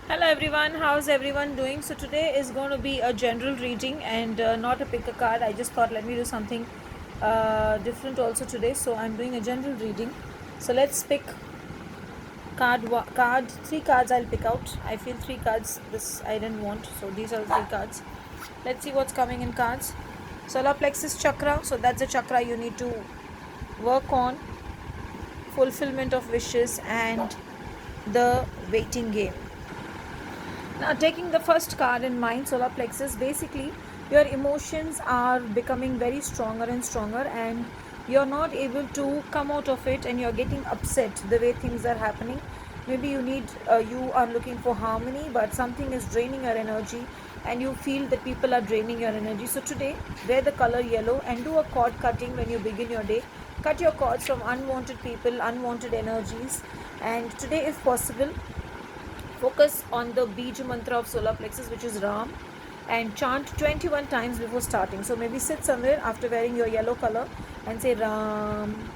Hello everyone, how's everyone doing? So today is going to be a general reading and not a pick a card. I just thought let me do something different also today. So I'm doing a general reading. So let's pick three cards I'll pick out. I feel three cards this I didn't want. So these are the three cards. Let's see what's coming in cards. Solar plexus chakra. So that's the chakra you need to work on. Fulfillment of wishes and the waiting game. Now, taking the first card in mind, solar plexus, basically your emotions are becoming very stronger and stronger, and you're not able to come out of it, and you're getting upset the way things are happening. Maybe you are looking for harmony, but something is draining your energy, and you feel that people are draining your energy. So, today, wear the color yellow and do a cord cutting when you begin your day. Cut your cords from unwanted people, unwanted energies, and today, if possible, focus on the Bija mantra of solar plexus, which is Ram, and chant 21 times before starting. So maybe sit somewhere after wearing your yellow color and say Ram,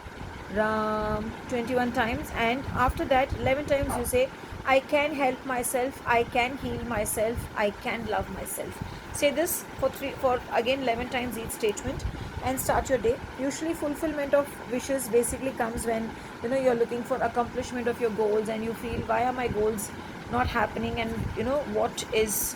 Ram 21 times, and after that 11 times you say, I can help myself, I can heal myself, I can love myself. Say this for again 11 times each statement, and start your day. Usually fulfillment of wishes basically comes when you're looking for accomplishment of your goals, and you feel, why are my goals not happening, and what is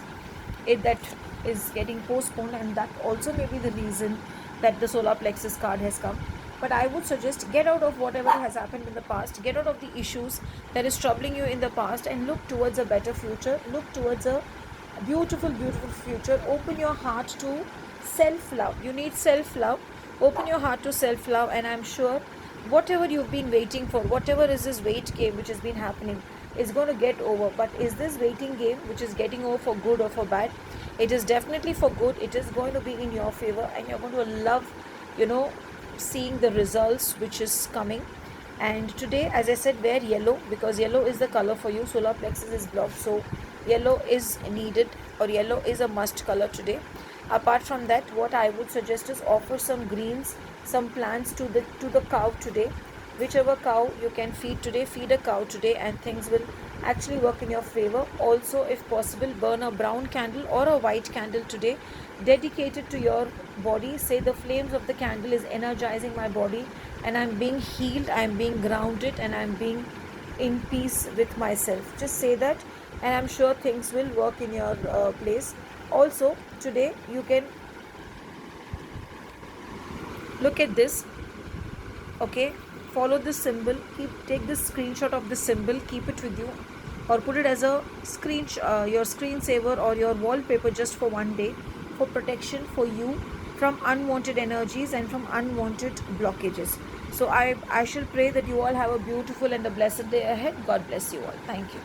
it that is getting postponed, and that also may be the reason that the solar plexus card has come. But I would suggest, get out of whatever has happened in the past, get out of the issues that is troubling you in the past, and look towards a better future, look towards a beautiful future. Open your heart to self love. You need self love. Open your heart to self love, and I'm sure whatever you've been waiting for, whatever is this wait game which has been happening, is going to get over. But is this waiting game which is getting over for good or for bad? It is definitely for good. It is going to be in your favor, and you're going to love seeing the results which is coming. And today, as I said, wear yellow, because yellow is the color for you. Solar plexus is blocked, so yellow is needed, or yellow is a must color today. Apart from that, what I would suggest is offer some greens, some plants to the cow today. Whichever cow you can feed today, feed a cow today, and things will actually work in your favor. Also, if possible, burn a brown candle or a white candle today, dedicated to your body. Say, the flames of the candle is energizing my body, and I'm being healed, I'm being grounded, and I'm being in peace with myself. Just say that, and I'm sure things will work in your place. Also, today you can look at this. Okay, follow this symbol, take this screenshot of this symbol, keep it with you, or put it as a your screensaver or your wallpaper, just for one day, for protection for you from unwanted energies and from unwanted blockages. So I shall pray that you all have a beautiful and a blessed day ahead. God bless you all. Thank you.